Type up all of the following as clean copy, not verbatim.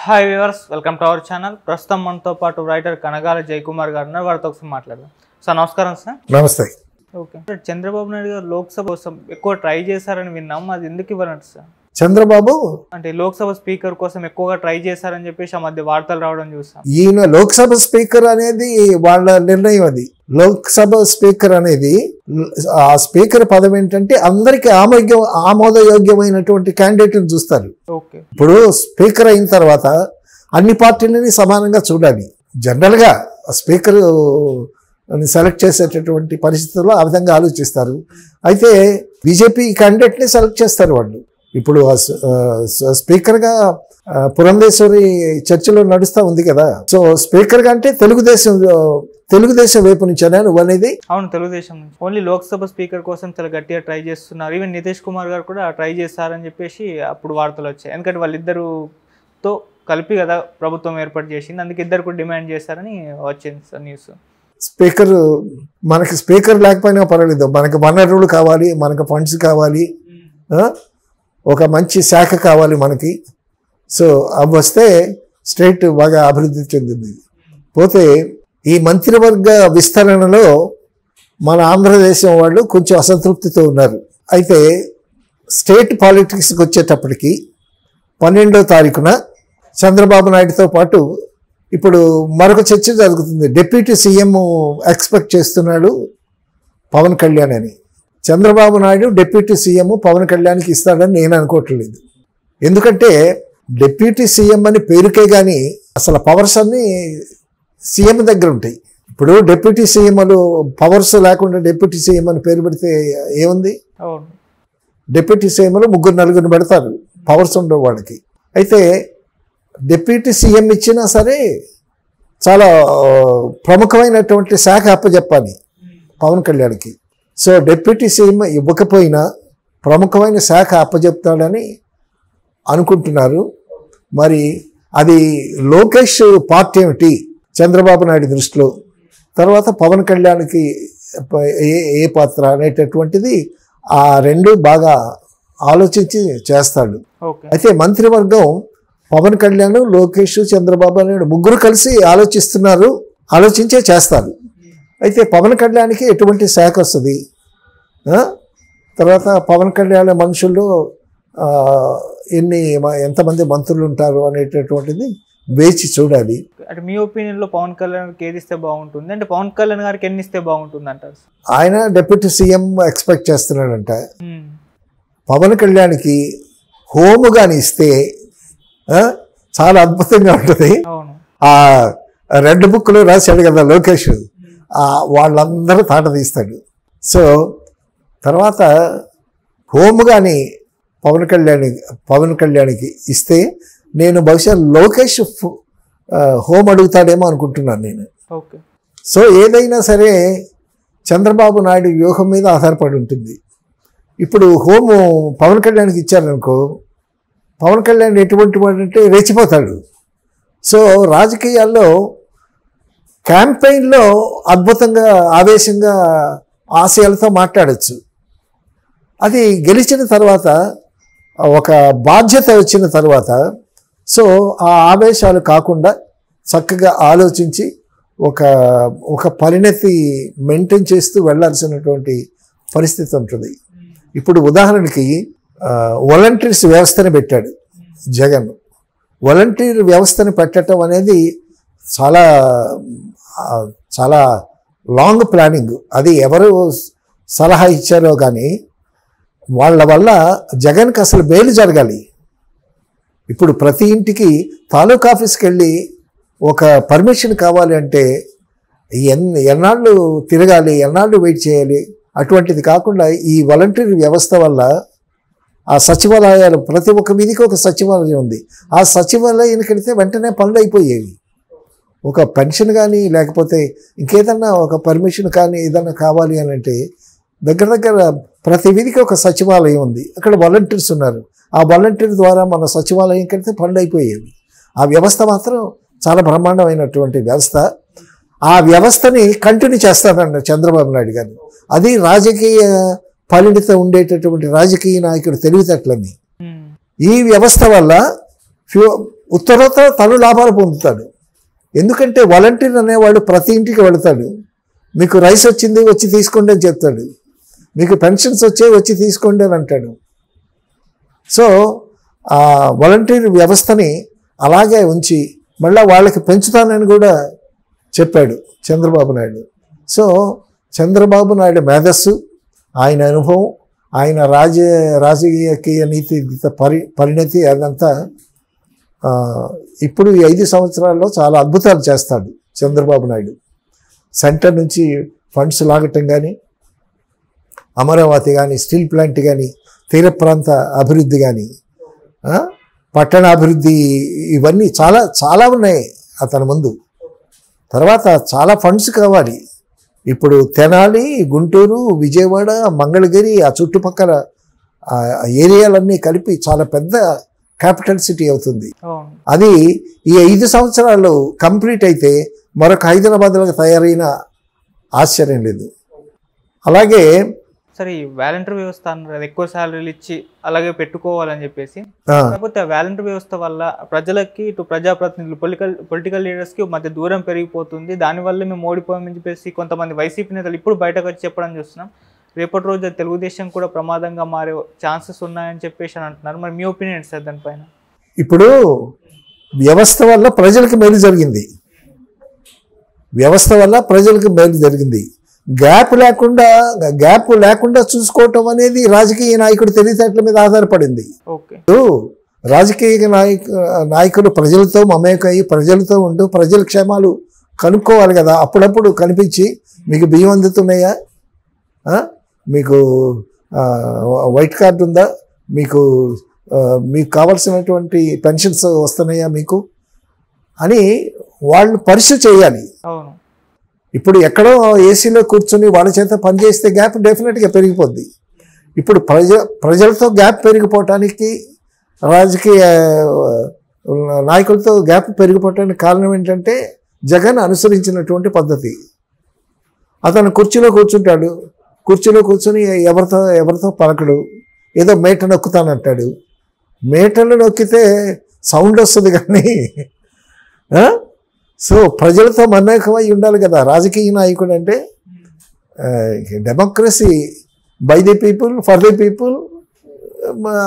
Hi viewers, welcome to our channel. ప్రస్తుతం మనతో పాటు రైటర్ కనగాల జయకుమార్ గారు ఉన్నారు. వారితో ఒకసారి మాట్లాడదాం. సార్ నమస్కారం. సార్ నమస్తే. ఓకే, చంద్రబాబు నాయుడు గారు లోక్సభ కోసం ఎక్కువ ట్రై చేశారని విన్నాం. అది ఎందుకు ఇవ్వనట్టు సార్? చంద్రబాబు అంటే లోక్సభ స్పీకర్ కోసం ఎక్కువగా ట్రై చేశారని చెప్పేసి ఆ మధ్య వార్తలు రావడం చూసాం. ఈయన లోక్సభ స్పీకర్ అనేది వాళ్ళ నిర్ణయం. అది లోక్సభ స్పీకర్ అనేది ఆ స్పీకర్ పదవి ఏంటంటే అందరికి ఆమోదయోగ్యమైనటువంటి క్యాండిడేట్ని చూస్తారు. ఓకే, ఇప్పుడు స్పీకర్ అయిన తర్వాత అన్ని పార్టీలని సమానంగా చూడాలి. జనరల్గా స్పీకర్ సెలెక్ట్ చేసేటటువంటి పరిస్థితుల్లో ఆ విధంగా ఆలోచిస్తారు. అయితే బీజేపీ క్యాండిడేట్ని సెలెక్ట్ చేస్తారు వాళ్ళు. ఇప్పుడు స్పీకర్గా పురంధేశ్వరి చర్చలో నడుస్తూ ఉంది కదా. సో స్పీకర్గా అంటే తెలుగుదేశం వైపు నుంచేనా నువ్వు అనేది? అవును, తెలుగుదేశం నుంచి. ఓన్లీ లోక్సభ స్పీకర్ కోసం చాలా గట్టిగా ట్రై చేస్తున్నారు. ఈవెన్ నితీష్ కుమార్ గారు కూడా ట్రై చేస్తారని చెప్పేసి అప్పుడు వార్తలు వచ్చాయి. ఎందుకంటే వాళ్ళిద్దరుతో కలిపి కదా ప్రభుత్వం ఏర్పాటు చేసింది, అందుకే ఇద్దరు కూడా డిమాండ్ చేస్తారని వచ్చింది సార్ న్యూస్. మనకి స్పీకర్ లేకపోయినా పర్వాలేదు, మనకు వనరులు కావాలి, మనకు ఫండ్స్ కావాలి, ఒక మంచి శాఖ కావాలి మనకి. సో అవి వస్తే స్టేట్ బాగా అభివృద్ధి చెందింది. పోతే ఈ మంత్రివర్గ విస్తరణలో మన ఆంధ్రదేశం వాళ్ళు కొంచెం అసంతృప్తితో ఉన్నారు. అయితే స్టేట్ పాలిటిక్స్కి వచ్చేటప్పటికి 12వ తారీఖున చంద్రబాబు నాయుడుతో పాటు ఇప్పుడు మరొక చర్చ జరుగుతుంది. డిప్యూటీ సీఎం ఎక్స్పెక్ట్ చేస్తున్నాడు పవన్ కళ్యాణ్ అని. చంద్రబాబు నాయుడు డిప్యూటీ సీఎం పవన్ కళ్యాణ్కి ఇస్తాడని నేను అనుకోవట్లేదు. ఎందుకంటే డిప్యూటీ సీఎం అని పేరుకే కానీ అసలు పవర్స్ అన్నీ సీఎం దగ్గర ఉంటాయి. ఇప్పుడు డిప్యూటీ సీఎంలు పవర్స్ లేకుండా డిప్యూటీ సీఎం అని పేరు పెడితే ఏముంది? డిప్యూటీ సీఎంలు 3-4 పెడతారు, పవర్స్ ఉండవు వాళ్ళకి. అయితే డిప్యూటీ సీఎం ఇచ్చినా సరే చాలా ప్రముఖమైనటువంటి శాఖ అప్పచెప్పాలి పవన్ కళ్యాణ్కి. సో డిప్యూటీ సీఎం ఇవ్వకపోయినా ప్రముఖమైన శాఖ అప్పచెప్తాడని అనుకుంటున్నారు. మరి అది లోకేష్ పార్టీ ఏమిటి చంద్రబాబు నాయుడు దృష్టిలో, తర్వాత పవన్ కళ్యాణ్కి ఏ పాత్ర అనేటటువంటిది ఆ రెండు బాగా ఆలోచించి చేస్తాడు. అయితే మంత్రివర్గం పవన్ కళ్యాణ్, లోకేష్, చంద్రబాబు నాయుడు ముగ్గురు కలిసి ఆలోచించే చేస్తారు. అయితే పవన్ కళ్యాణ్కి ఎటువంటి శాఖ వస్తుంది, తర్వాత పవన్ కళ్యాణ్ మనుషుల్లో ఎంతమంది మంత్రులు ఉంటారు అనేటటువంటిది వేచి చూడాలి. అంటే మీ ఒపీనియన్లో పవన్ కళ్యాణ్కి ఏది ఇస్తే బాగుంటుంది, అంటే పవన్ కళ్యాణ్ గారికి ఎన్ని ఇస్తే బాగుంటుంది అంటారు? ఆయన డిప్యూటీ సీఎం ఎక్స్పెక్ట్ చేస్తున్నాడంట. పవన్ కళ్యాణ్కి హోముగాని ఇస్తే చాలా అద్భుతంగా ఉంటుంది. ఆ రెడ్ బుక్లో రాశాడు కదా లోకేష్, వాళ్ళందరూ తాట తీస్తాడు. సో తర్వాత హోమ్ కానీ పవన్ కళ్యాణ్కి ఇస్తే నేను బహుశా లోకేష్ హోమ్ అడుగుతాడేమో అనుకుంటున్నాను నేను. సో ఏదైనా సరే చంద్రబాబు నాయుడు వ్యూహం మీద ఆధారపడి ఉంటుంది. ఇప్పుడు హోము పవన్ కళ్యాణ్కి ఇచ్చారనుకో, పవన్ కళ్యాణ్ ఎటువంటి వాడంటే రెచ్చిపోతాడు. సో రాజకీయాల్లో క్యాంపెయిన్లో అద్భుతంగా ఆవేశంగా ఆశయాలతో మాట్లాడచ్చు. అది గెలిచిన తర్వాత ఒక బాధ్యత వచ్చిన తర్వాత సో ఆ ఆవేశాలు కాకుండా చక్కగా ఆలోచించి ఒక పరిణతి మెయింటైన్ చేస్తూ వెళ్ళాల్సినటువంటి పరిస్థితి ఉంటుంది. ఇప్పుడు ఉదాహరణకి వాలంటీర్స్ వ్యవస్థను పెట్టాడు జగన్. వాలంటీర్ వ్యవస్థను పెట్టడం అనేది చాలా చాలా లాంగ్ ప్లానింగ్. అది ఎవరు సలహా ఇచ్చారో కానీ వాళ్ళ వల్ల జగన్కి అసలు మేలు జరగాలి. ఇప్పుడు ప్రతి ఇంటికి తాలూకా ఆఫీస్కి వెళ్ళి ఒక పర్మిషన్ కావాలి అంటే ఎన్నాళ్ళు తిరగాలి, ఎన్నాళ్ళు వెయిట్ చేయాలి. అటువంటిది కాకుండా ఈ వాలంటీర్ వ్యవస్థ వల్ల ఆ సచివాలయాలు ప్రతి ఒక్క వీధికి ఒక సచివాలయం ఉంది. ఆ సచివాలయానికి వెళితే వెంటనే పనులు అయిపోయేవి. ఒక పెన్షన్ కానీ లేకపోతే ఇంకేదన్నా ఒక పర్మిషన్ కానీ ఏదన్నా కావాలి అని అంటే దగ్గర ప్రతి వీధికి ఒక సచివాలయం ఉంది, అక్కడ వాలంటీర్స్ ఉన్నారు. ఆ వాలంటీర్ ద్వారా మన సచివాలయం వెళ్తే పనులు అయిపోయేవి. ఆ వ్యవస్థ మాత్రం చాలా బ్రహ్మాండమైనటువంటి వ్యవస్థ. ఆ వ్యవస్థని కంటిన్యూ చేస్తానన్న చంద్రబాబు నాయుడు గారు. అది రాజకీయ పరిణిత ఉండేటటువంటి రాజకీయ నాయకుడు తెలివితేటలని. ఈ వ్యవస్థ వల్ల ఉత్తరోత్తర తను లాభాలు పొందుతాడు. ఎందుకంటే వాలంటీర్ అనేవాడు ప్రతి ఇంటికి వెళతాడు. మీకు రైస్ వచ్చింది వచ్చి తీసుకోండి అని చెప్తాడు, మీకు పెన్షన్స్ వచ్చే వచ్చి తీసుకోండి అని అంటాడు. సో ఆ వాలంటీర్ వ్యవస్థని అలాగే ఉంచి మళ్ళీ వాళ్ళకి పెంచుతానని కూడా చెప్పాడు చంద్రబాబు నాయుడు. సో చంద్రబాబు నాయుడు మేధస్సు, ఆయన అనుభవం, ఆయన రాజకీయ నీతి పరిణతి అదంతా ఇప్పుడు ఈ 5 సంవత్సరాల్లో చాలా అద్భుతాలు చేస్తాడు చంద్రబాబు నాయుడు. సెంటర్ నుంచి ఫండ్స్ లాగటం కానీ, అమరావతి కానీ, స్టీల్ ప్లాంట్ కానీ, తీర ప్రాంత అభివృద్ధి కానీ, పట్టణాభివృద్ధి, ఇవన్నీ చాలా చాలా ఉన్నాయి అతని ముందు. తర్వాత చాలా ఫండ్స్ కావాలి. ఇప్పుడు తెనాలి, గుంటూరు, విజయవాడ, మంగళగిరి, ఆ చుట్టుపక్కల ఏరియాలన్నీ కలిపి చాలా పెద్ద క్యాపిటల్ సిటీ అవుతుంది. అది ఈ 5 సంవత్సరాలు కంప్లీట్ అయితే మరొక హైదరాబాద్లో తయారైన ఆశ్చర్యం లేదు. అలాగే సరే, ఈ వాలంటీర్ వ్యవస్థ అన్నారు ఎక్కువ శాలరీలు ఇచ్చి అలాగే పెట్టుకోవాలని చెప్పేసి, కాకపోతే ఆ వాలంటీర్ వ్యవస్థ వల్ల ప్రజలకి ఇటు ప్రజాప్రతినిధులు పొలిటికల్ లీడర్స్కి మధ్య దూరం పెరిగిపోతుంది. దానివల్ల మేము ఓడిపోయామని చెప్పేసి కొంతమంది వైసీపీ నేతలు ఇప్పుడు బయటకు వచ్చి చెప్పడం చూస్తున్నాం. రేపటి రోజు తెలుగుదేశం కూడా ప్రమాదంగా మారే ఛాన్సెస్ ఉన్నాయని చెప్పేసి అని అంటున్నారు. మరి మీ ఒపీనియన్ సార్ దానిపైన? ఇప్పుడు వ్యవస్థ వల్ల ప్రజలకు మేలు జరిగింది, వ్యవస్థ వల్ల ప్రజలకు మేలు జరిగింది. గ్యాప్ లేకుండా చూసుకోవటం అనేది రాజకీయ నాయకుడు తెలివితేటల మీద ఆధారపడింది. రాజకీయ నాయకులు ప్రజలతో మమేకయ్యి ప్రజలతో ఉంటూ ప్రజల క్షేమాలు కనుక్కోవాలి కదా. అప్పుడప్పుడు కనిపించి మీకు బియ్యం అందుతున్నాయా, మీకు వైట్ కార్డు ఉందా, మీకు కావాల్సినటువంటి పెన్షన్స్ వస్తున్నాయా మీకు అని వాళ్ళు పరీక్ష చేయాలి. ఇప్పుడు ఎక్కడో ఏసీలో కూర్చొని వాళ్ళ చేత పనిచేస్తే గ్యాప్ డెఫినెట్గా పెరిగిపోద్ది. ఇప్పుడు ప్రజలతో గ్యాప్ పెరిగిపోవటానికి, రాజకీయ నాయకులతో గ్యాప్ పెరిగిపోవటానికి కారణం ఏంటంటే జగన్ అనుసరించినటువంటి పద్ధతి. అతను కుర్చీలో కూర్చుంటాడు, కుర్చీలో కూర్చొని ఎవరితో పలకడు, ఏదో మేట నొక్కుతానంటాడు. మేటలు నొక్కితే సౌండ్ వస్తుంది కానీ సో ప్రజలతో మమేకమై ఉండాలి కదా రాజకీయ నాయకుడు అంటే. Democracy by the people for the people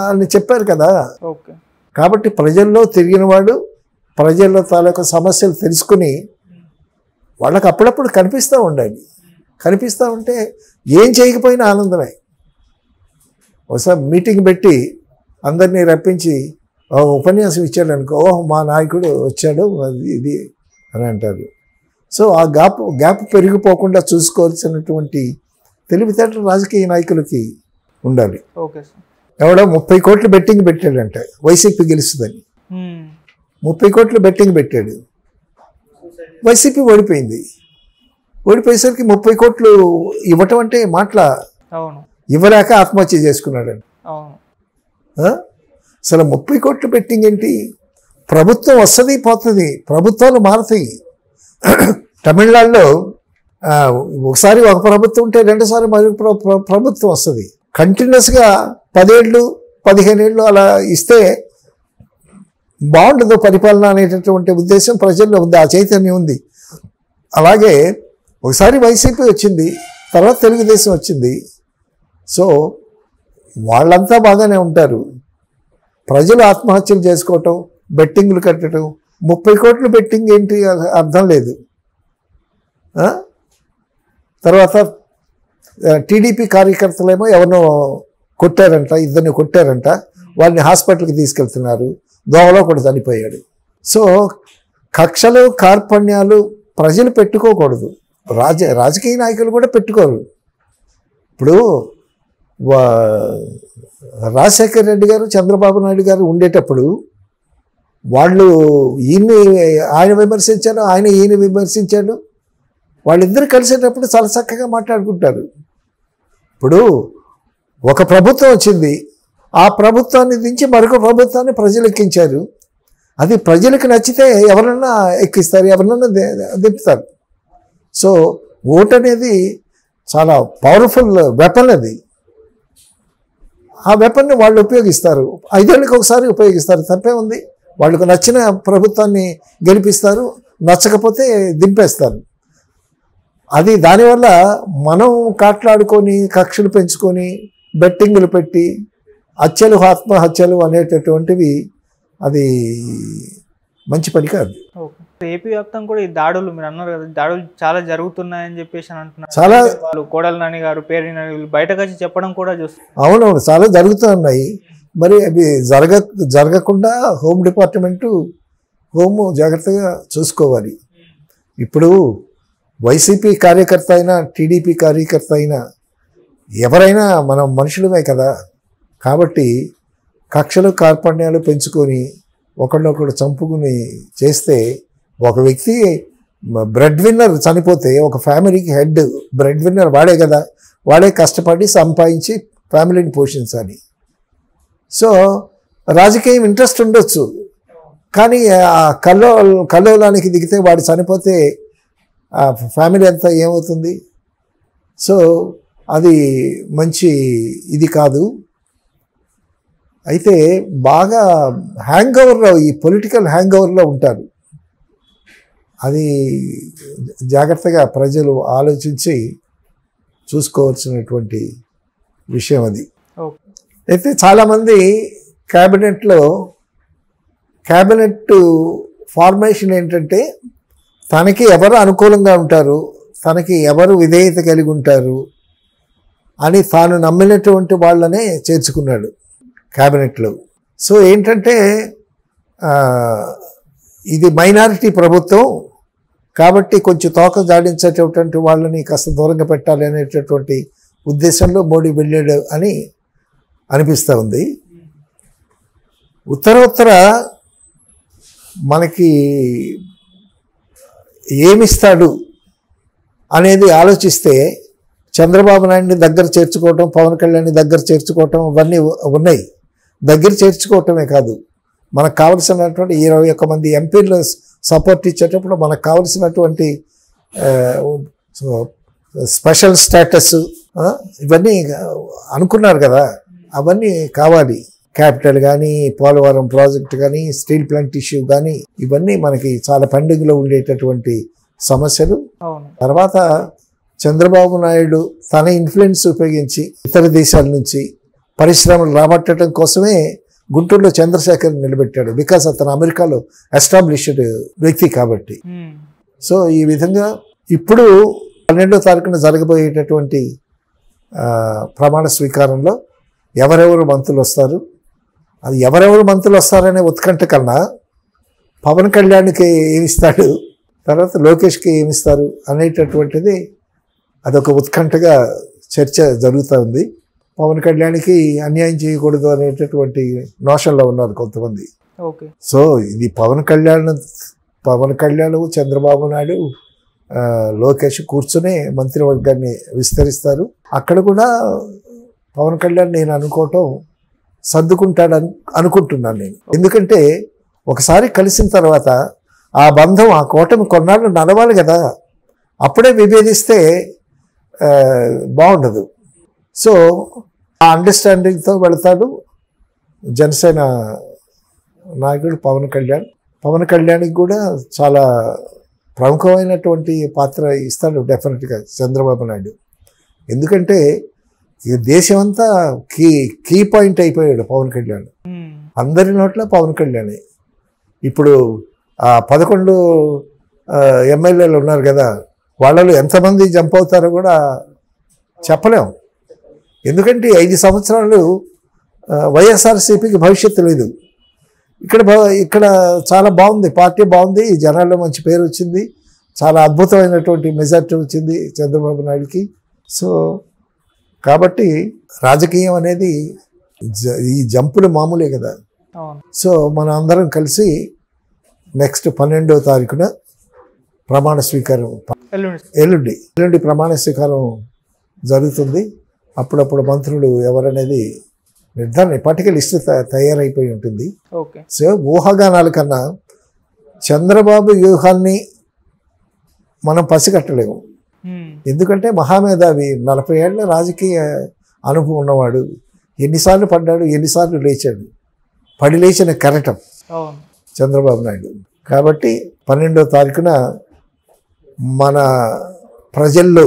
అని చెప్పారు కదా. కాబట్టి ప్రజల్లో తిరిగినవాడు ప్రజల్లో తాలూకా సమస్యలు తెలుసుకుని వాళ్ళకి అప్పుడప్పుడు కనిపిస్తూ ఉండాలి. కనిపిస్తూ ఉంటే ఏం చేయకపోయినా ఆనందమే. ఒకసారి మీటింగ్ పెట్టి అందరినీ రప్పించి ఉపన్యాసం ఇచ్చాడు అనుకో, ఓహ్ మా నాయకుడు వచ్చాడు ఇది అని అంటారు. సో ఆ గ్యాప్ పెరిగిపోకుండా చూసుకోవాల్సినటువంటి తెలివితేటలు రాజకీయ నాయకులకి ఉండాలి. ఎవడో 30 కోట్లు బెట్టింగ్ పెట్టాడంట వైసీపీ గెలుస్తుందని. 30 కోట్లు బెట్టింగ్ పెట్టాడు, వైసీపీ ఓడిపోయింది. ఓడిపోయేసరికి 30 కోట్లు ఇవ్వటం అంటే మాటల ఇవ్వలేక ఆత్మహత్య చేసుకున్నాడండి. అసలు 30 కోట్లు బెట్టింగ్ ఏంటి? ప్రభుత్వం వస్తుంది పోతుంది, ప్రభుత్వాలు మారుతాయి. తమిళనాడులో ఒకసారి ఒక ప్రభుత్వం ఉంటే రెండోసారి మరొక ప్రభుత్వం వస్తుంది. కంటిన్యూస్గా 10 ఏళ్ళు 15 ఏళ్ళు అలా ఇస్తే బాగుండదు పరిపాలన అనేటటువంటి ఉద్దేశం ప్రజల్లో ఉంది, ఆ చైతన్యం ఉంది. అలాగే ఒకసారి వైసీపీ వచ్చింది, తర్వాత తెలుగుదేశం వచ్చింది. సో వాళ్ళంతా బాగానే ఉంటారు. ప్రజలు ఆత్మహత్యలు చేసుకోవటం, బెట్టింగ్లు కట్టడం, 30 కోట్లు బెట్టింగ్ ఏంటి అర్థం లేదు. తర్వాత టీడీపీ కార్యకర్తలేమో ఎవరినో కొట్టారంట, ఇద్దరిని కొట్టారంట, వాళ్ళని హాస్పిటల్కి తీసుకెళ్తున్నారు, దోవలో కూడా చనిపోయాడు. సో కక్షలు కార్పణ్యాలు ప్రజలు పెట్టుకోకూడదు, రాజకీయ నాయకులు కూడా పెట్టుకోరు. ఇప్పుడు రాజశేఖర్ రెడ్డి గారు చంద్రబాబు నాయుడు గారు ఉండేటప్పుడు వాళ్ళు ఆయన విమర్శించారు, ఆయన ఈయన విమర్శించాడు. వాళ్ళిద్దరు కలిసేటప్పుడు చాలా చక్కగా మాట్లాడుకుంటారు. ఇప్పుడు ఒక ప్రభుత్వం వచ్చింది, ఆ ప్రభుత్వాన్ని దించి మరొక ప్రభుత్వాన్ని ప్రజలు ఎక్కించారు. అది ప్రజలకు నచ్చితే ఎవరన్నా ఎక్కిస్తారు, ఎవరన్నా దింపుతారు. సో ఓట్ అనేది చాలా పవర్ఫుల్ వెపన్. అది ఆ వెపన్ని వాళ్ళు ఉపయోగిస్తారు, 5 ఏళ్ళకి ఒకసారి ఉపయోగిస్తారు, తప్పే ఉంది. వాళ్ళకు నచ్చిన ప్రభుత్వాన్ని గెలిపిస్తారు, నచ్చకపోతే దింపేస్తారు. అది దానివల్ల మనం కాట్లాడుకొని కక్షలు పెంచుకొని బెట్టింగులు పెట్టి హత్యలు ఆత్మహత్యలు అనేటటువంటివి అది మంచి పని కాదు. ఏపీ వ్యాప్తంగా కూడా ఈ దాడులు మీరు అన్నారు కదా, దాడులు చాలా జరుగుతున్నాయని చెప్పేసి అని అంటున్నారు. చాలా వాళ్ళు కోడల నాని గారు, పేరు నాని బయటకు వచ్చి చెప్పడం కూడా చూస్తారు. అవునవును, చాలా జరుగుతూ ఉన్నాయి. మరి అవి జరగకుండా హోమ్ డిపార్ట్మెంటు హోము జాగ్రత్తగా చూసుకోవాలి. ఇప్పుడు వైసీపీ కార్యకర్త అయినా టీడీపీ కార్యకర్త అయినా ఎవరైనా మనం మనుషులమే కదా. కాబట్టి కక్షలు కార్పణ్యాలు పెంచుకొని ఒకళ్ళొకడు చంపుకుని చేస్తే, ఒక వ్యక్తి బ్రెడ్ విన్నర్ చనిపోతే ఒక ఫ్యామిలీకి హెడ్ బ్రెడ్ విన్నర్ వాడే కదా, వాడే కష్టపడి సంపాదించి ఫ్యామిలీని పోషించాలి. సో రాజకీయం ఇంట్రెస్ట్ ఉండొచ్చు, కానీ ఆ కల్లోలానికి దిగితే వాడు చనిపోతే ఆ ఫ్యామిలీ అంతా ఏమవుతుంది? సో అది మంచి ఇది కాదు. అయితే బాగా హ్యాంగ్ ఓవర్లో, ఈ పొలిటికల్ హ్యాంగ్ ఓవర్లో ఉంటారు. అది జాగ్రత్తగా ప్రజలు ఆలోచించి చూసుకోవాల్సినటువంటి విషయం అది. అయితే చాలామంది క్యాబినెట్ ఫార్మేషన్ ఏంటంటే, తనకి ఎవరు అనుకూలంగా ఉంటారు, తనకి ఎవరు విధేయత కలిగి ఉంటారు అని తాను నమ్మినటువంటి వాళ్ళనే చేర్చుకున్నాడు క్యాబినెట్లో. సో ఏంటంటే ఇది మైనారిటీ ప్రభుత్వం కాబట్టి కొంచెం తోక జాడించేటటువంటి వాళ్ళని కాస్త దూరంగా పెట్టాలి అనేటటువంటి ఉద్దేశంలో మోడీ వెళ్ళాడు అని అనిపిస్తూ ఉంది. ఉత్తర మనకి ఏమిస్తాడు అనేది ఆలోచిస్తే చంద్రబాబు నాయుడిని దగ్గర చేర్చుకోవటం, పవన్ కళ్యాణ్ని దగ్గర చేర్చుకోవటం ఇవన్నీ ఉన్నాయి. దగ్గర చేర్చుకోవటమే కాదు, మనకు కావలసినటువంటి 21 మంది ఎంపీలు సపోర్ట్ ఇచ్చేటప్పుడు మనకు కావలసినటువంటి స్పెషల్ స్టేటస్ ఇవన్నీ అనుకున్నారు కదా, అవన్నీ కావాలి. క్యాపిటల్ కానీ, పోలవరం ప్రాజెక్ట్ కానీ, స్టీల్ ప్లాంట్ ఇష్యూ కానీ, ఇవన్నీ మనకి చాలా పెండింగ్లో ఉండేటటువంటి సమస్యలు. తర్వాత చంద్రబాబు నాయుడు తన ఇన్ఫ్లుయెన్స్ ఉపయోగించి ఇతర దేశాల నుంచి పరిశ్రమలు రాబట్టడం కోసమే గుంటూరులో చంద్రశేఖర్ నిలబెట్టాడు. బికాస్ అతను అమెరికాలో ఎస్టాబ్లిష్డ్ వ్యక్తి కాబట్టి. సో ఈ విధంగా ఇప్పుడు 12వ తారీఖున జరగబోయేటటువంటి ప్రమాణ స్వీకారంలో ఎవరెవరు మంత్రులు వస్తారు, అది ఎవరెవరు మంత్రులు వస్తారనే ఉత్కంఠ కన్నా పవన్ కళ్యాణ్కి ఏమిస్తాడు, తర్వాత లోకేష్కి ఏమిస్తారు అనేటటువంటిది అదొక ఉత్కంఠగా చర్చ జరుగుతూ ఉంది. పవన్ కళ్యాణ్కి అన్యాయం చేయకూడదు అనేటటువంటి నోషన్లో ఉన్నారు కొంతమంది. సో ఇది పవన్ కళ్యాణ్ చంద్రబాబు నాయుడు లోకేష్ కూర్చునే మంత్రివర్గాన్ని విస్తరిస్తారు. అక్కడ కూడా పవన్ కళ్యాణ్ నేను అనుకోవటం సర్దుకుంటాడని అనుకుంటున్నాను నేను. ఎందుకంటే ఒకసారి కలిసిన తర్వాత ఆ బంధం, ఆ కూటమి కొన్నాళ్ళు నడవాలి కదా, అప్పుడే విభేదిస్తే బాగుండదు. సో ఆ అండర్స్టాండింగ్తో వెళతాడు జనసేన నాయకుడు పవన్ కళ్యాణ్కి కూడా చాలా ప్రముఖమైనటువంటి పాత్ర ఇస్తాడు డెఫినెట్గా చంద్రబాబు నాయుడు. ఎందుకంటే ఈ దేశమంతా కీ పాయింట్ అయిపోయాడు పవన్ కళ్యాణ్. అందరి నోట్ల పవన్ కళ్యాణ్. ఇప్పుడు 11 ఎమ్మెల్యేలు ఉన్నారు కదా, వాళ్ళలో ఎంతమంది జంప్ అవుతారో కూడా చెప్పలేం. ఎందుకంటే 5 సంవత్సరాలు వైఎస్ఆర్సీపీకి భవిష్యత్తు లేదు. ఇక్కడ చాలా బాగుంది, పార్టీ బాగుంది, జనాల్లో మంచి పేరు వచ్చింది, చాలా అద్భుతమైనటువంటి మెజార్టీ వచ్చింది చంద్రబాబు నాయుడికి. సో కాబట్టి రాజకీయం అనేది ఈ జంపులు మామూలే కదా. సో మనం అందరం కలిసి నెక్స్ట్ 12వ తారీఖున ప్రమాణ స్వీకారం, ఎల్లుండి ప్రమాణ స్వీకారం జరుగుతుంది. అప్పుడప్పుడు మంత్రులు ఎవరనేది నిర్ధారణ, పట్టిక లిస్టు తయారైపోయి ఉంటుంది. సో ఊహాగానాల కన్నా చంద్రబాబు వ్యూహాన్ని మనం పసిగట్టలేము. ఎందుకంటే మహామేధావి, 40 ఏళ్ల రాజకీయ అనుభవం ఉన్నవాడు, ఎన్నిసార్లు పడ్డాడు, ఎన్నిసార్లు లేచాడు, పడి లేచిన కెరటం. చంద్రబాబు నాయుడు. కాబట్టి 12వ తారీఖున మన ప్రజల్లో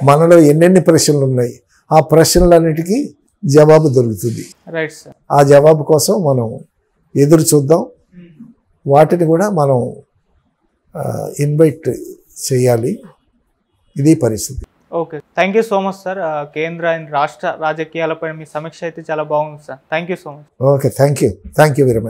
మనలో ఎన్నెన్ని ప్రశ్నలు ఉన్నాయి, ఆ ప్రశ్నలన్నిటికీ జవాబు దొరుకుతుంది. Right sir. ఆ జవాబు కోసం మనం ఎదురు చూద్దాం. వాటిని కూడా మనం ఇన్వైట్ చేయాలి. ఇది పరిస్థితి. Okay, thank you so much sir. కేంద్ర అండ్ రాష్ట్ర రాజకీయాలపై మీ సమీక్ష అయితే చాలా బాగుంది sir. Thank you so much. Okay, thank you very much.